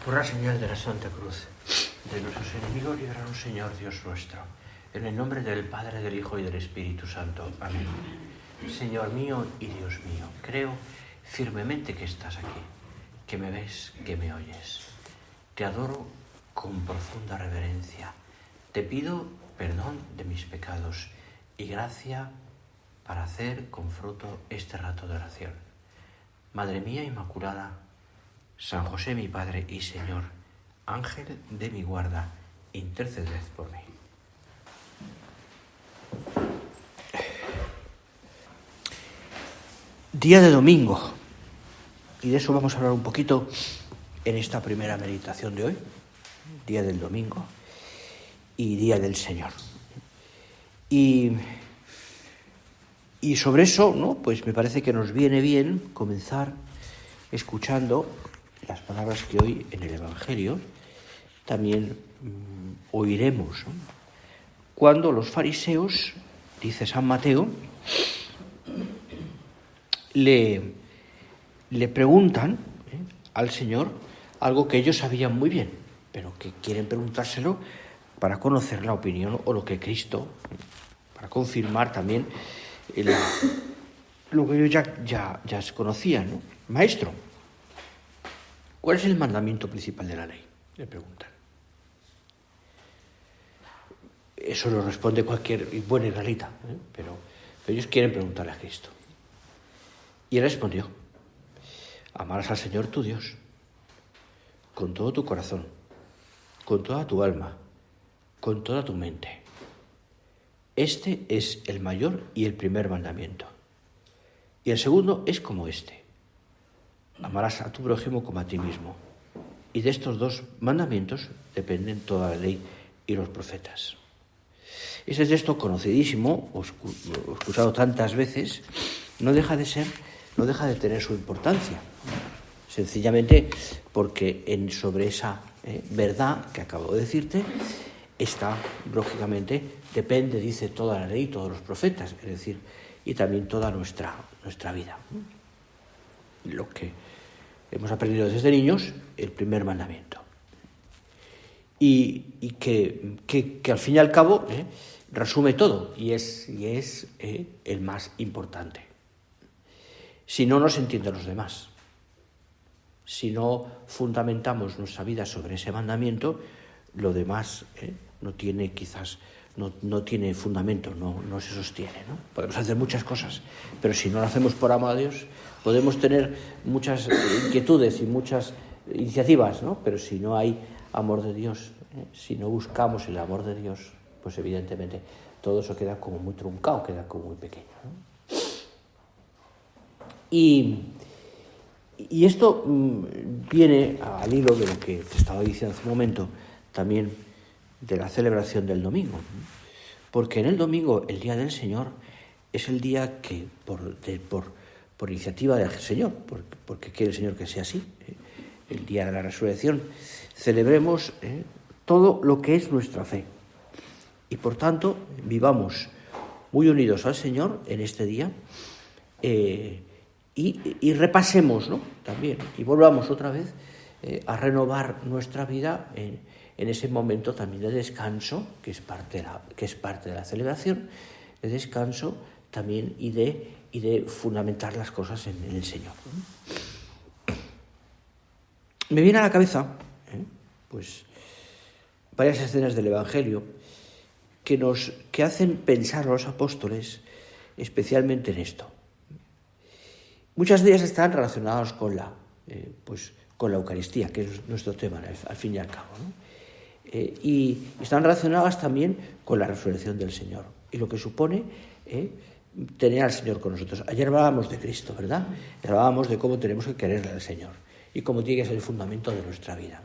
Por la señal de la Santa Cruz, de nuestros enemigos, líbranos, Señor Dios nuestro. En el nombre del Padre, del Hijo y del Espíritu Santo. Amén. Señor mío y Dios mío, creo firmemente que estás aquí, que me ves, que me oyes. Te adoro con profunda reverencia. Te pido perdón de mis pecados y gracia para hacer con fruto este rato de oración. Madre mía Inmaculada, San José mi Padre y Señor, Ángel de mi guarda, interceded por mí. Día de domingo, y de eso vamos a hablar un poquito en esta primera meditación de hoy, día del domingo y día del Señor. Y sobre eso, ¿no? Pues me parece que nos viene bien comenzar escuchando las palabras que hoy en el Evangelio también oiremos, ¿no? Cuando los fariseos, dice San Mateo, le preguntan al Señor algo que ellos sabían muy bien, pero que quieren preguntárselo para conocer la opinión o lo que Cristo, para confirmar también lo que ellos ya se conocían, ¿no? Maestro, ¿cuál es el mandamiento principal de la ley? Le preguntan. Eso lo responde cualquier buen israelita, pero ellos quieren preguntarle a Cristo. Y él respondió: amarás al Señor tu Dios con todo tu corazón, con toda tu alma, con toda tu mente. Este es el mayor y el primer mandamiento. Y el segundo es como este: amarás a tu prójimo como a ti mismo. Y de estos dos mandamientos dependen toda la ley y los profetas. Ese texto conocidísimo, escuchado tantas veces, no deja de tener su importancia. Sencillamente porque sobre esa verdad que acabo de decirte está, lógicamente, depende, dice, toda la ley y todos los profetas, es decir, y también toda nuestra vida. Lo que hemos aprendido desde niños, el primer mandamiento. Y que al fin y al cabo resume todo y es el más importante. Si no, no se entienden los demás. Si no fundamentamos nuestra vida sobre ese mandamiento, lo demás no tiene fundamento, no se sostiene, ¿no? Podemos hacer muchas cosas, pero si no lo hacemos por amor a Dios, podemos tener muchas inquietudes y muchas iniciativas, ¿no? Pero si no hay amor de Dios, si no buscamos el amor de Dios, pues evidentemente todo eso queda como muy truncado, queda como muy pequeño, ¿no? Y esto viene al hilo de lo que te estaba diciendo hace un momento, también de la celebración del domingo, porque en el domingo, el día del Señor, es el día que por iniciativa del Señor, porque quiere el Señor que sea así, el día de la resurrección, celebremos todo lo que es nuestra fe y por tanto vivamos muy unidos al Señor en este día y repasemos, ¿no? También, y volvamos otra vez a renovar nuestra vida en ese momento también de descanso, que es parte de la celebración, de descanso también y de fundamentar las cosas en el Señor. Me viene a la cabeza pues varias escenas del Evangelio que hacen pensar a los apóstoles especialmente en esto. Muchas de ellas están relacionadas con la Eucaristía, que es nuestro tema al fin y al cabo, ¿no? Y están relacionadas también con la resurrección del Señor y lo que supone tener al Señor con nosotros. Ayer hablábamos de Cristo, ¿verdad? Hablábamos de cómo tenemos que quererle al Señor y cómo tiene que ser el fundamento de nuestra vida.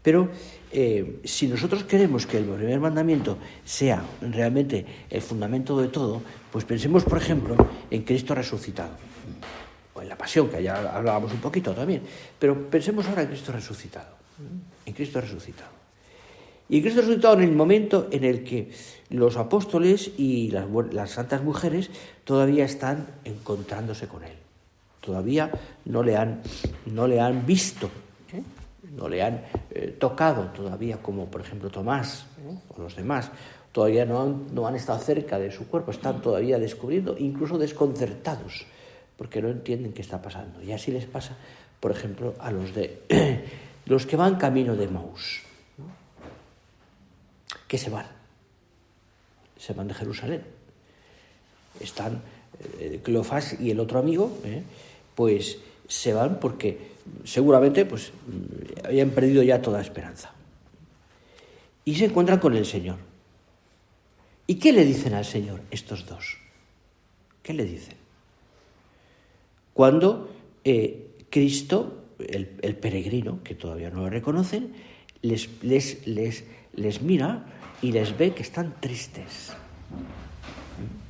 Pero si nosotros queremos que el primer mandamiento sea realmente el fundamento de todo, pues pensemos, por ejemplo, en Cristo resucitado, o en la pasión, que ayer hablábamos un poquito también, pero pensemos ahora en Cristo resucitado, en Cristo resucitado. Y en Cristo resucitado en el momento en el que los apóstoles y las santas mujeres todavía están encontrándose con Él. Todavía no le han visto, no le han tocado todavía, como por ejemplo Tomás, o los demás, todavía no han estado cerca de su cuerpo, están todavía descubriendo, incluso desconcertados, porque no entienden qué está pasando. Y así les pasa, por ejemplo, a los que van camino de Emaús, que se van de Jerusalén. Están Cleofás y el otro amigo, pues se van porque seguramente pues habían perdido ya toda esperanza. Y se encuentran con el Señor. ¿Y qué le dicen al Señor estos dos? ¿Qué le dicen? Cuando Cristo, el peregrino, que todavía no lo reconocen, les mira y les ve que están tristes.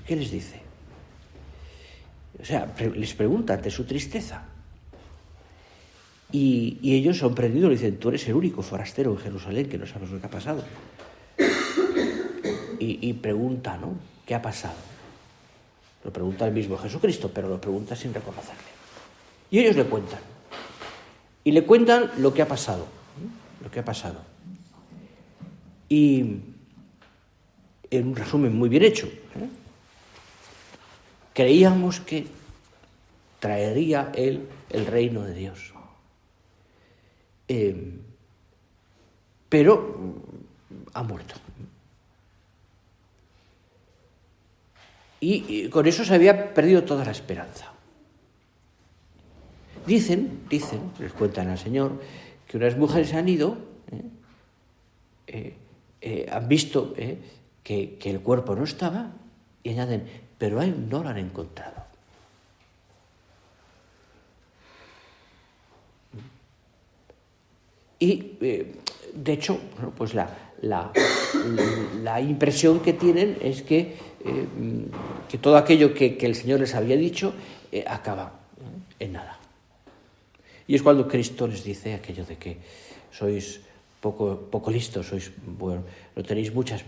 ¿Qué les dice? O sea, les pregunta ante su tristeza. Y ellos sorprendidos le dicen: tú eres el único forastero en Jerusalén que no sabes lo que ha pasado. Y pregunta, ¿no? ¿Qué ha pasado? Lo pregunta el mismo Jesucristo, pero lo pregunta sin reconocerle. Y ellos le cuentan. Y le cuentan lo que ha pasado. Lo que ha pasado. Y en un resumen muy bien hecho. Creíamos que traería él el reino de Dios. Pero ha muerto. Y con eso se había perdido toda la esperanza. Dicen, les cuentan al Señor, que unas mujeres han ido, han visto que el cuerpo no estaba, y añaden: pero a él no lo han encontrado. Y, de hecho, bueno, pues la impresión que tienen es que todo aquello que el Señor les había dicho acaba en nada. Y es cuando Cristo les dice aquello de que sois poco listos, sois, bueno, no tenéis mucha,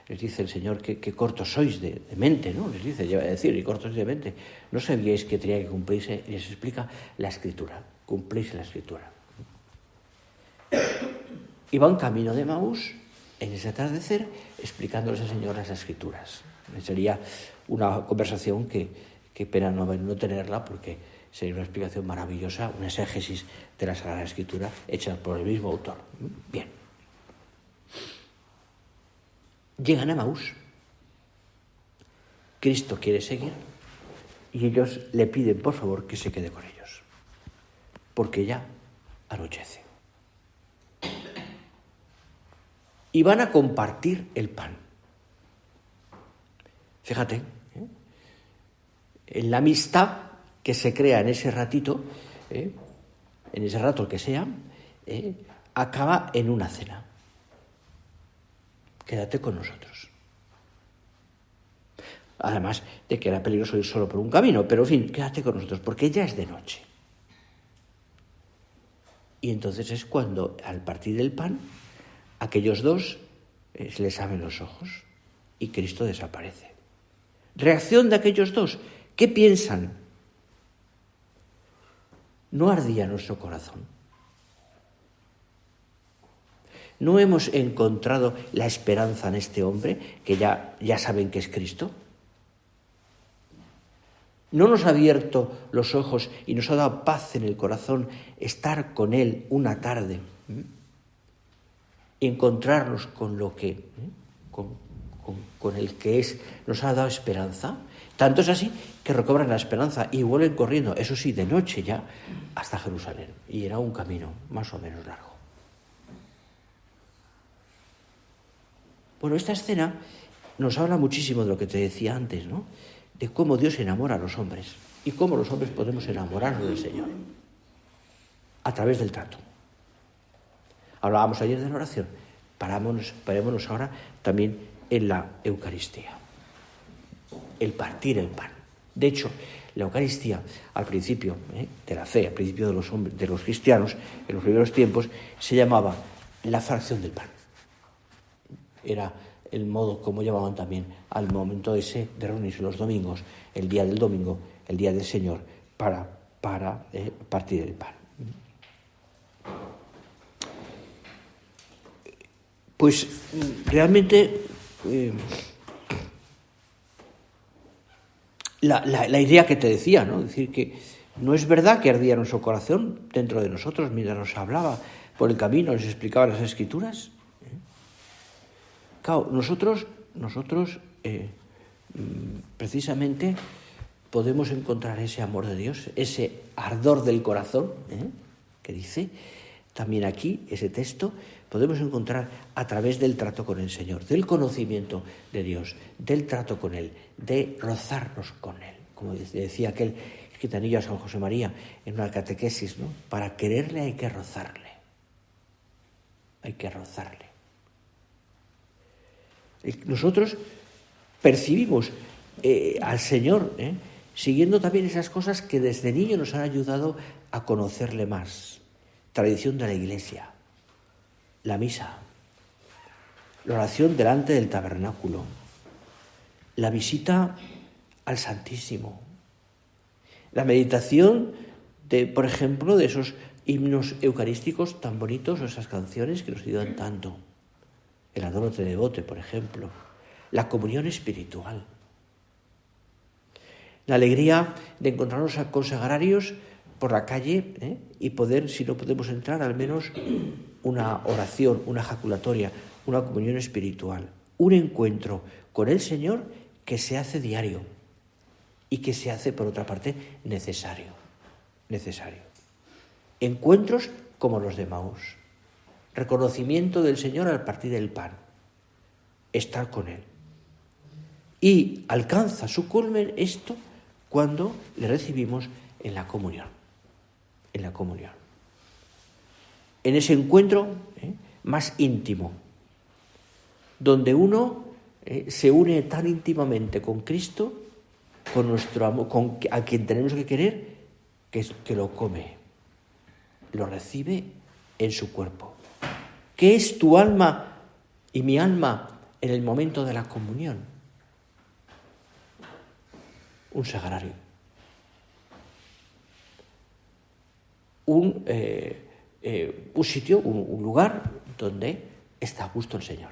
les dice el Señor que cortos sois de mente, ¿no? Les dice, lleva a decir, y cortos de mente. No sabíais que tenía que cumplirse, y les explica la Escritura, cumplirse la Escritura. Y van camino de Emaús en ese atardecer explicándoles al Señor las Escrituras. Sería una conversación que pena no tenerla, porque sería una explicación maravillosa, una exégesis de la Sagrada Escritura hecha por el mismo autor. Bien. Llegan a Emaús. Cristo quiere seguir y ellos le piden, por favor, que se quede con ellos, porque ya anochece. Y van a compartir el pan. Fíjate, en la amistad que se crea en ese ratito, en ese rato que sea, acaba en una cena. Quédate con nosotros. Además de que era peligroso ir solo por un camino, pero en fin, quédate con nosotros, porque ya es de noche. Y entonces es cuando, al partir del pan, aquellos dos se les abren los ojos y Cristo desaparece. Reacción de aquellos dos. ¿Qué piensan? ¿No ardía nuestro corazón? ¿No hemos encontrado la esperanza en este hombre, que ya saben que es Cristo? ¿No nos ha abierto los ojos y nos ha dado paz en el corazón estar con él una tarde? Y encontrarnos con lo que, con el que es, nos ha dado esperanza. Tanto es así que recobran la esperanza y vuelven corriendo, eso sí, de noche ya, hasta Jerusalén. Y era un camino más o menos largo. Bueno, esta escena nos habla muchísimo de lo que te decía antes, ¿no? De cómo Dios enamora a los hombres y cómo los hombres podemos enamorarnos del Señor a través del trato. Hablábamos ayer de la oración, parémonos ahora también en la Eucaristía, el partir el pan. De hecho, la Eucaristía, al principio de la fe, al principio de los cristianos, en los primeros tiempos, se llamaba la fracción del pan. Era el modo como llamaban también al momento ese de reunirse los domingos, el día del domingo, el día del Señor, para partir el pan. pues realmente la idea que te decía, ¿no? Es decir, que no es verdad que ardía nuestro corazón dentro de nosotros mientras nos hablaba por el camino, nos explicaba las Escrituras. Claro, nosotros precisamente podemos encontrar ese amor de Dios, ese ardor del corazón, que dice también aquí ese texto, podemos encontrar a través del trato con el Señor, del conocimiento de Dios, del trato con Él, de rozarnos con Él. Como decía aquel gitanillo a San José María en una catequesis, ¿no? Para quererle hay que rozarle. Hay que rozarle. Nosotros percibimos al Señor, siguiendo también esas cosas que desde niño nos han ayudado a conocerle más. Tradición de la Iglesia, la misa, la oración delante del tabernáculo, la visita al Santísimo, la meditación por ejemplo, de esos himnos eucarísticos tan bonitos, o esas canciones que nos ayudan tanto. El Adoro te devote, por ejemplo, la comunión espiritual, la alegría de encontrarnos a consagrarios por la calle y poder, si no podemos entrar, al menos una oración, una jaculatoria, una comunión espiritual, un encuentro con el Señor que se hace diario y que se hace, por otra parte, necesario. Encuentros como los de Maús, reconocimiento del Señor al partir el pan, estar con Él. Y alcanza su culmen esto cuando le recibimos en la comunión. En ese encuentro más íntimo, donde uno se une tan íntimamente con Cristo, con nuestro amor, a quien tenemos que querer, que lo come, lo recibe en su cuerpo. ¿Qué es tu alma y mi alma en el momento de la comunión? Un sagrario. Un sitio, un lugar donde está a gusto el Señor.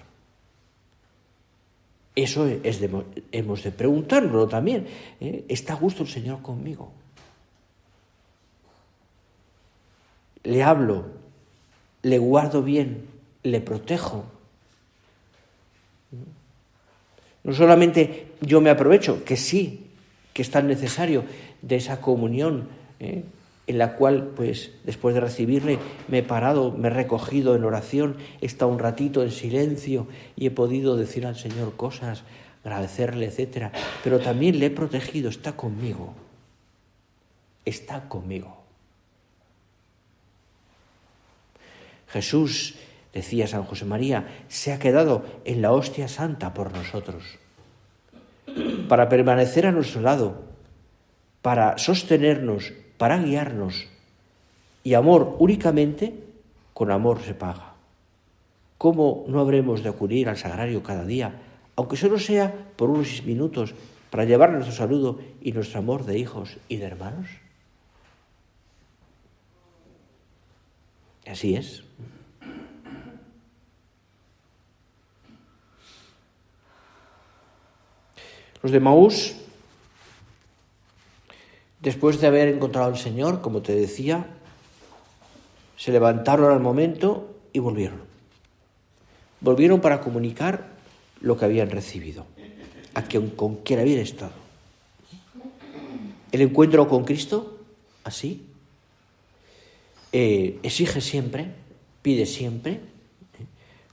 Eso hemos de preguntarlo también. ¿Está a gusto el Señor conmigo? Le hablo, le guardo bien, le protejo. No solamente yo me aprovecho, que sí, que es tan necesario, de esa comunión, en la cual, pues, después de recibirle, me he parado, me he recogido en oración, he estado un ratito en silencio y he podido decir al Señor cosas, agradecerle, etc. Pero también le he protegido, está conmigo. Jesús, decía San José María, se ha quedado en la hostia santa por nosotros, para permanecer a nuestro lado, para sostenernos, para guiarnos. Y amor únicamente, con amor se paga. ¿Cómo no habremos de acudir al sagrario cada día, aunque solo sea por unos minutos, para llevar nuestro saludo y nuestro amor de hijos y de hermanos? Así es. Los de Maús, después de haber encontrado al Señor, como te decía, se levantaron al momento y volvieron. Volvieron para comunicar lo que habían recibido, con quien habían estado. El encuentro con Cristo, así, exige siempre, pide siempre,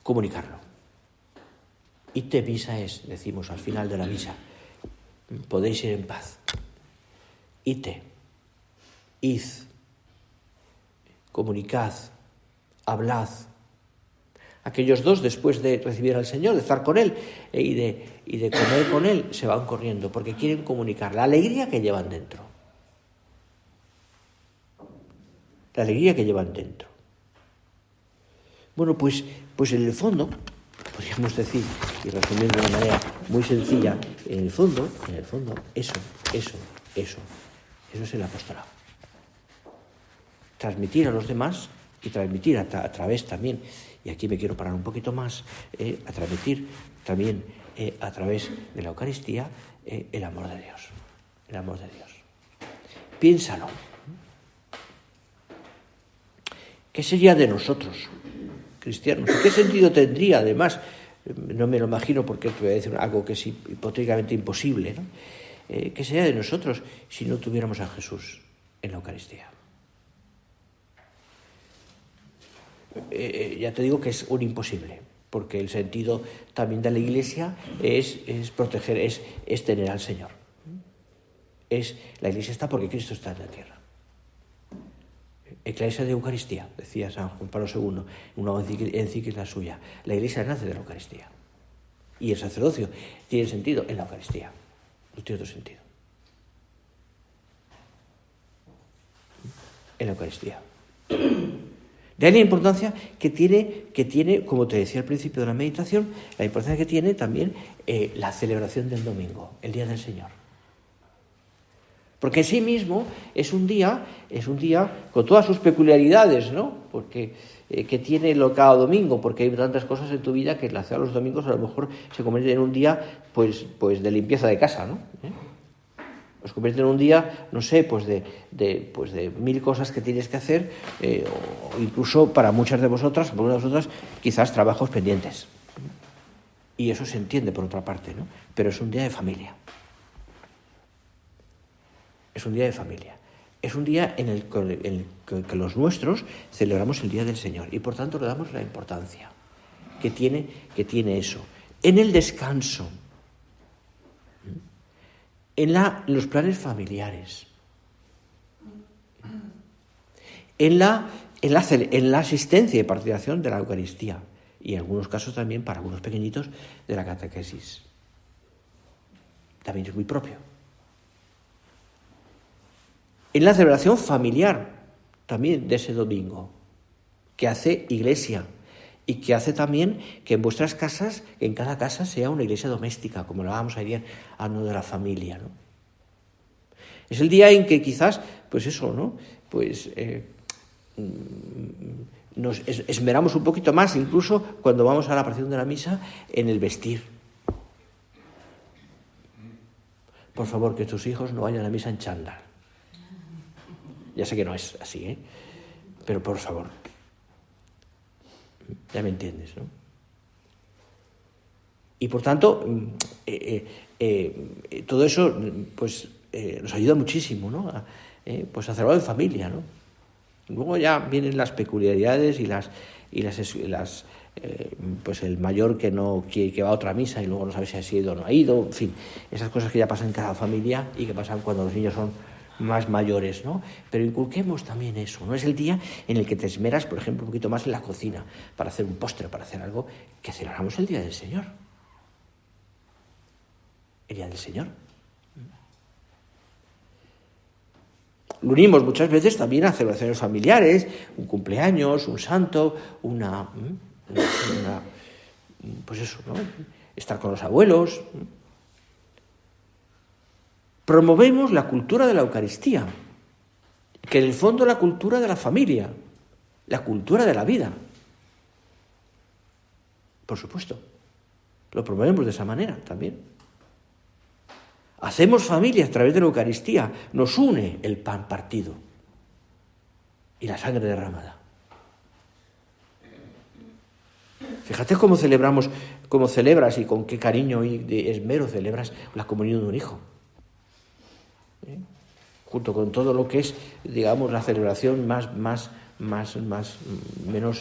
comunicarlo. Ite misa es, decimos al final de la misa, podéis ir en paz. Ite, id, comunicad, hablad. Aquellos dos, después de recibir al Señor, de estar con Él y de comer con Él, se van corriendo porque quieren comunicar la alegría que llevan dentro. La alegría que llevan dentro. Bueno, pues en el fondo, podríamos decir, y resumiendo de una manera muy sencilla, en el fondo, eso es el apostolado. Transmitir a los demás y transmitir a través también, y aquí me quiero parar un poquito más, a transmitir también a través de la Eucaristía el amor de Dios. El amor de Dios. Piénsalo. ¿Qué sería de nosotros, cristianos? ¿Qué sentido tendría, además? No me lo imagino porque te voy a decir algo que es hipotéticamente imposible, ¿no? ¿Qué sería de nosotros si no tuviéramos a Jesús en la Eucaristía? Ya te digo que es un imposible, porque el sentido también de la Iglesia es proteger, es tener al Señor. La Iglesia está porque Cristo está en la tierra. Iglesia de Eucaristía, decía San Juan Pablo II, una encíclica suya. La Iglesia nace de la Eucaristía. Y el sacerdocio tiene sentido en la Eucaristía. No tiene otro sentido. En la Eucaristía. De ahí la importancia que tiene, como te decía al principio de la meditación, la importancia que tiene también la celebración del domingo, el Día del Señor. Porque en sí mismo es un día con todas sus peculiaridades, ¿no? Porque que tiene cada domingo, porque hay tantas cosas en tu vida que hacer los domingos a lo mejor se convierte en un día pues de limpieza de casa, ¿no? Os convierte en un día, no sé, pues de 1000 cosas que tienes que hacer, o incluso para muchas de vosotras, quizás trabajos pendientes. Y eso se entiende por otra parte, ¿no? Pero es un día de familia. Es un día de familia. Es un día en el que los nuestros celebramos el Día del Señor y por tanto le damos la importancia que tiene eso. En el descanso, en los planes familiares, en la asistencia y participación de la Eucaristía y en algunos casos también para algunos pequeñitos de la catequesis. También es muy propio. En la celebración familiar también de ese domingo, que hace Iglesia y que hace también que en vuestras casas, en cada casa sea una iglesia doméstica, como lo hablábamos ayer, hablando de la familia, ¿no? Es el día en que quizás, pues eso, ¿no? Pues nos esmeramos un poquito más, incluso cuando vamos a la aparición de la misa, en el vestir. Por favor, que tus hijos no vayan a la misa en chándal. Ya sé que no es así, pero por favor. Ya me entiendes, ¿no? Y por tanto, todo eso pues nos ayuda muchísimo, ¿no? Pues a hacerlo en familia, ¿no? Luego ya vienen las peculiaridades y las pues el mayor que va a otra misa y luego no sabe si ha ido o no ha ido, en fin, esas cosas que ya pasan en cada familia y que pasan cuando los niños son más mayores, ¿no? Pero inculquemos también eso, ¿no? Es el día en el que te esmeras, por ejemplo, un poquito más en la cocina para hacer un postre, para hacer algo, que celebramos el Día del Señor. El Día del Señor. Lo unimos muchas veces también a celebraciones familiares, un cumpleaños, un santo, pues eso, ¿no? Estar con los abuelos. Promovemos la cultura de la Eucaristía, que en el fondo es la cultura de la familia, la cultura de la vida. Por supuesto, lo promovemos de esa manera también. Hacemos familia a través de la Eucaristía, nos une el pan partido y la sangre derramada. Fíjate cómo celebras y con qué cariño y de esmero celebras la comunión de un hijo. Junto con todo lo que es, digamos, la celebración menos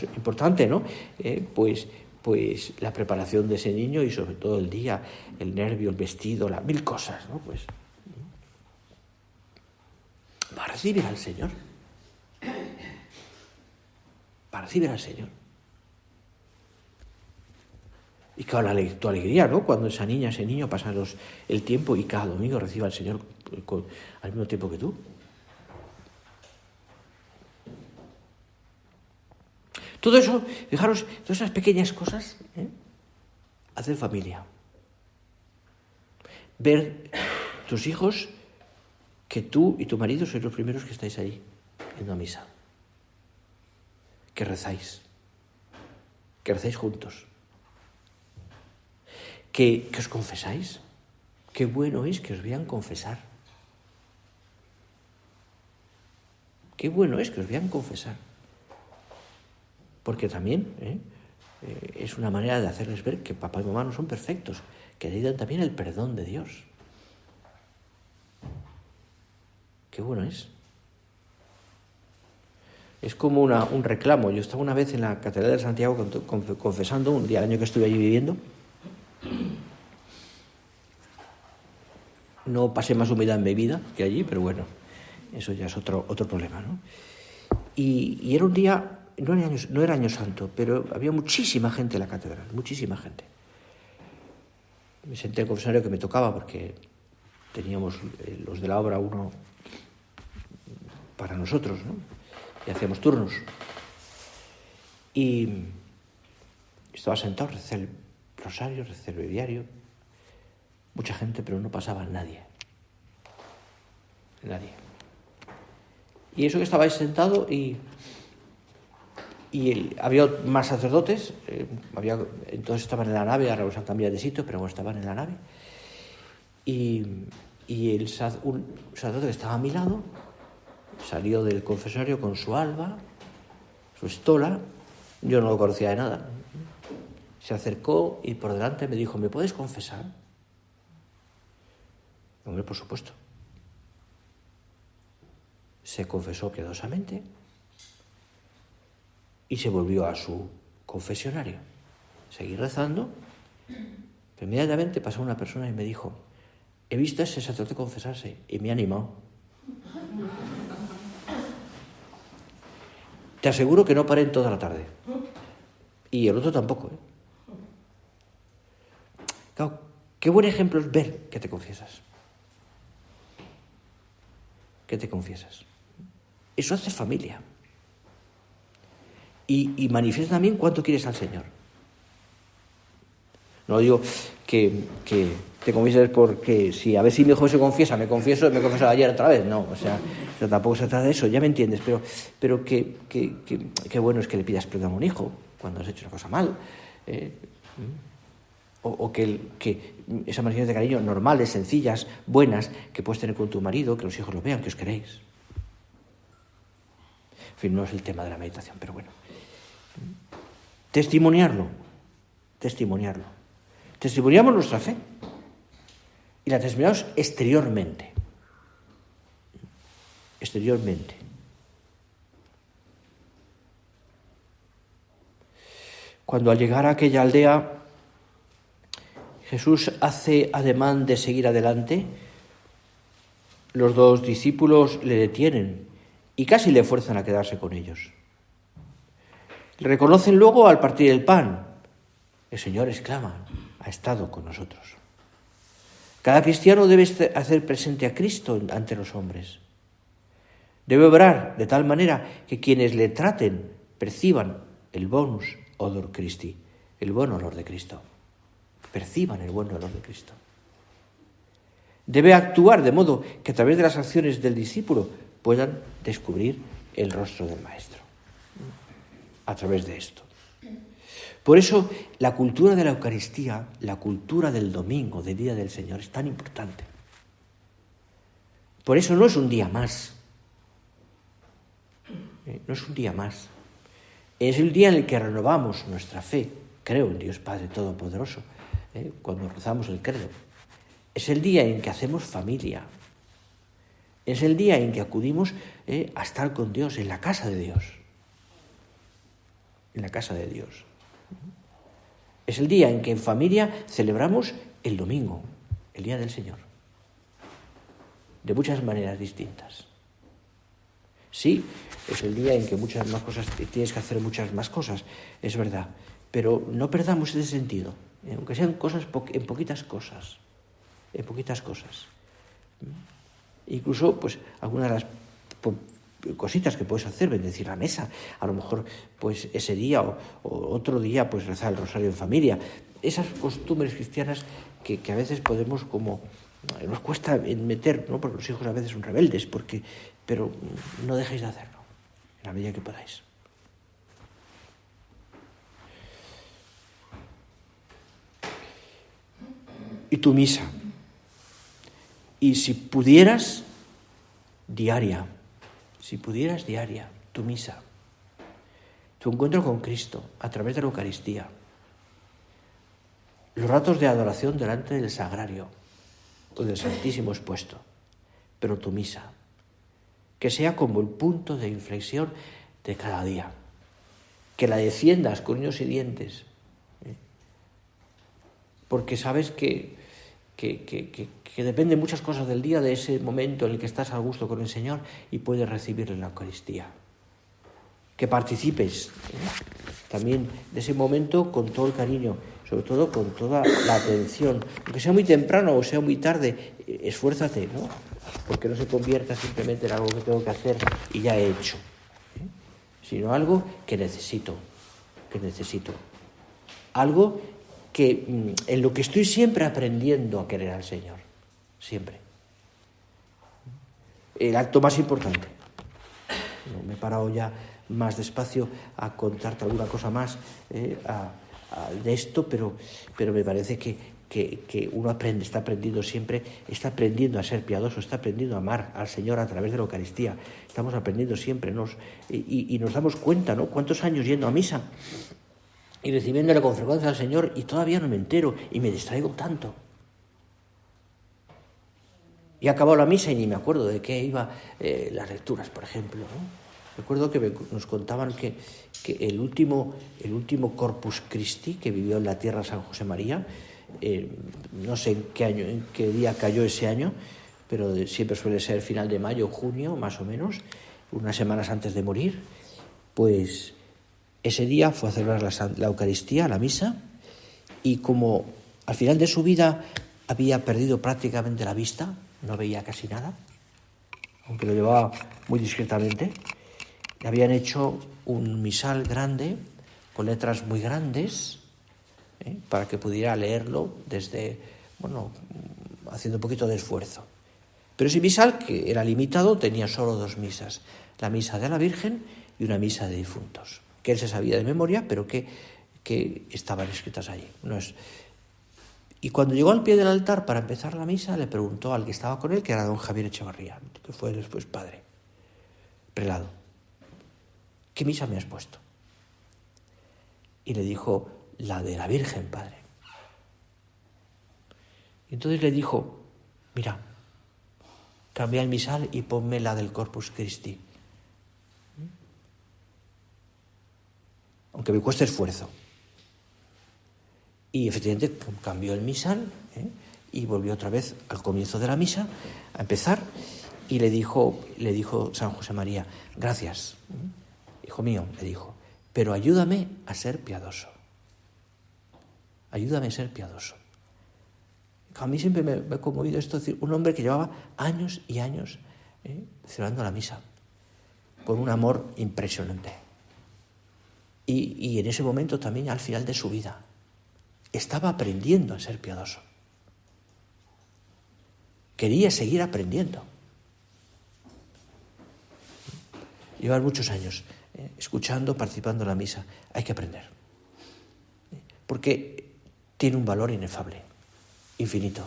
importante, ¿no? Pues la preparación de ese niño y sobre todo el día, el nervio, el vestido, las 1000 cosas, ¿no? Pues para recibir al Señor. Para recibir al Señor. Y claro, tu alegría, ¿no? Cuando esa niña, ese niño pasa el tiempo y cada domingo recibe al Señor al mismo tiempo que tú. Todo eso, fijaros, todas esas pequeñas cosas, hacen familia. Ver tus hijos, que tú y tu marido sois los primeros que estáis ahí, yendo a misa. que rezáis juntos, que os confesáis. Qué bueno es que os vean confesar. Qué bueno es que os vean confesar. Porque también es una manera de hacerles ver que papá y mamá no son perfectos, que necesitan también el perdón de Dios. Qué bueno es. Es como un reclamo. Yo estaba una vez en la Catedral de Santiago confesando un día, el año que estuve allí viviendo. No pasé más humedad en mi vida que allí, pero bueno, eso ya es otro problema, ¿no? Y era un día, no era año santo, pero había muchísima gente en la catedral, muchísima gente. Me senté en el confesionario que me tocaba porque teníamos los de la obra uno para nosotros, ¿no? Y hacíamos turnos. Y estaba sentado, recé el rosario, recé el breviario. Mucha gente, pero no pasaba nadie. Nadie. Y eso que estaba ahí sentado y había más sacerdotes, entonces estaban en la nave, ahora los han cambiado de sitio, pero bueno, estaban en la nave. Y un sacerdote que estaba a mi lado salió del confesionario con su alba, su estola. Yo no lo conocía de nada. Se acercó y por delante me dijo: ¿me puedes confesar? Hombre, por supuesto. Se confesó piadosamente y se volvió a su confesionario. Seguí rezando, pero inmediatamente pasó una persona y me dijo: he visto a ese sacerdote confesarse y me ha animado. Te aseguro que no paré en toda la tarde. Y el otro tampoco, ¿eh? Claro, qué buen ejemplo es ver que te confiesas. Que te confiesas. Eso hace familia. Y manifiesta también cuánto quieres al Señor. No digo que te confieses porque si a ver si mi hijo se confiesa, me confieso ayer otra vez. No, o sea tampoco se trata de eso, ya me entiendes. Pero qué bueno es que le pidas perdón a un hijo cuando has hecho una cosa mal. O que esas manifestaciones de cariño normales, sencillas, buenas, que puedes tener con tu marido, que los hijos lo vean, que os queréis. En fin, no es el tema de la meditación, pero bueno. Testimoniarlo. Testimoniamos nuestra fe. Y la testimoniamos exteriormente. Cuando al llegar a aquella aldea, Jesús hace ademán de seguir adelante, los dos discípulos le detienen y casi le fuerzan a quedarse con ellos. Le reconocen luego al partir el pan. El Señor exclama: ha estado con nosotros. Cada cristiano debe hacer presente a Cristo ante los hombres. Debe obrar de tal manera que quienes le traten perciban el bonus odor Christi, el buen olor de Cristo. Perciban el buen olor de Cristo. Debe actuar de modo que a través de las acciones del discípulo puedan descubrir el rostro del Maestro. A través de esto. Por eso la cultura de la Eucaristía, la cultura del domingo, del Día del Señor, es tan importante. Por eso no es un día más. No es un día más. Es el día en el que renovamos nuestra fe. Creo en Dios Padre Todopoderoso. Cuando rezamos el credo. Es el día en que hacemos familia. Es el día en que acudimos a estar con Dios, en la casa de Dios. En la casa de Dios. Es el día en que en familia celebramos el domingo, el Día del Señor. De muchas maneras distintas. Sí, es el día en que muchas más cosas, tienes que hacer muchas más cosas, es verdad. Pero no perdamos ese sentido, aunque sean cosas en poquitas cosas. En poquitas cosas. Incluso, pues, algunas de las cositas que puedes hacer, bendecir la mesa, a lo mejor pues ese día o otro día pues rezar el rosario en familia, esas costumbres cristianas que a veces podemos como, nos cuesta meter, ¿no? Porque los hijos a veces son rebeldes, pero no dejéis de hacerlo, en la medida que podáis. y tu misa. Y si pudieras, diaria. Si pudieras, diaria, tu misa. Tu encuentro con Cristo a través de la Eucaristía. Los ratos de adoración delante del sagrario o del Santísimo expuesto. Pero tu misa. Que sea como el punto de inflexión de cada día. Que la defiendas con uñas y dientes. Porque sabes que dependen muchas cosas del día, de ese momento en el que estás a gusto con el Señor y puedes recibirle en la Eucaristía. Que participes también de ese momento con todo el cariño, sobre todo con toda la atención. Aunque sea muy temprano o sea muy tarde, esfuérzate, ¿no? Porque no se convierta simplemente en algo que tengo que hacer y ya he hecho, sino algo que necesito. Algo que en lo que estoy siempre aprendiendo a querer al Señor, siempre. El acto más importante. No me he parado ya más despacio a contarte alguna cosa más de esto, pero me parece que uno aprende, está aprendiendo siempre, está aprendiendo a ser piadoso, está aprendiendo a amar al Señor a través de la Eucaristía. Estamos aprendiendo siempre y nos damos cuenta, ¿no? ¿Cuántos años yendo a misa y recibiéndole con frecuencia al Señor y todavía no me entero y me distraigo tanto? Y acabó la misa y ni me acuerdo de qué iba las lecturas, por ejemplo, ¿no? Recuerdo que nos contaban que el último Corpus Christi que vivió en la tierra San José María, no sé en qué día cayó ese año, pero siempre suele ser final de mayo, junio, más o menos, unas semanas antes de morir, pues ese día fue a celebrar la Eucaristía, la misa, y como al final de su vida había perdido prácticamente la vista, no veía casi nada, aunque lo llevaba muy discretamente, le habían hecho un misal grande, con letras muy grandes, para que pudiera leerlo desde, haciendo un poquito de esfuerzo. Pero ese misal, que era limitado, tenía solo 2 misas, la misa de la Virgen y una misa de difuntos, que él se sabía de memoria, pero que estaban escritas allí. Y cuando llegó al pie del altar para empezar la misa, le preguntó al que estaba con él, que era don Javier Echevarría, que fue después padre, prelado, ¿qué misa me has puesto? Y le dijo, la de la Virgen, padre. Y entonces le dijo, mira, cambia el misal y ponme la del Corpus Christi. Aunque me cueste esfuerzo. Y efectivamente cambió el misal y volvió otra vez al comienzo de la misa, a empezar, y le dijo San José María, gracias, hijo mío, le dijo, pero ayúdame a ser piadoso. Ayúdame a ser piadoso. A mí siempre me ha conmovido esto, es decir, un hombre que llevaba años y años celebrando la misa, con un amor impresionante. Y en ese momento también, al final de su vida, estaba aprendiendo a ser piadoso. Quería seguir aprendiendo. Llevar muchos años escuchando, participando en la misa. Hay que aprender. Porque tiene un valor inefable, infinito.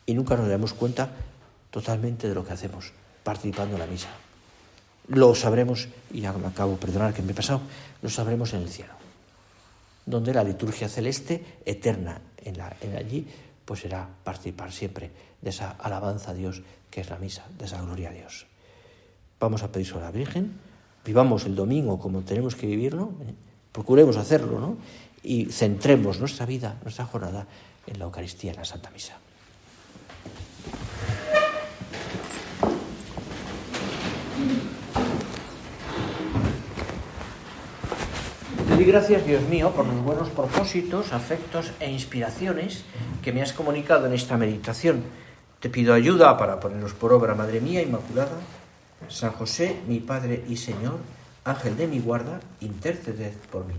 Y nunca nos damos cuenta totalmente de lo que hacemos participando en la misa. Lo sabremos, y ya me acabo, perdonar que me he pasado, lo sabremos en el cielo, donde la liturgia celeste, eterna en allí, pues será participar siempre de esa alabanza a Dios que es la misa, de esa gloria a Dios. Vamos a pedir a la Virgen, vivamos el domingo como tenemos que vivirlo, procuremos hacerlo, ¿no? Y centremos nuestra vida, nuestra jornada en la Eucaristía, en la Santa Misa. Te doy gracias, Dios mío, por los buenos propósitos, afectos e inspiraciones que me has comunicado en esta meditación. Te pido ayuda para ponerlos por obra, Madre mía Inmaculada. San José, mi Padre y Señor, Ángel de mi guarda, interceded por mí.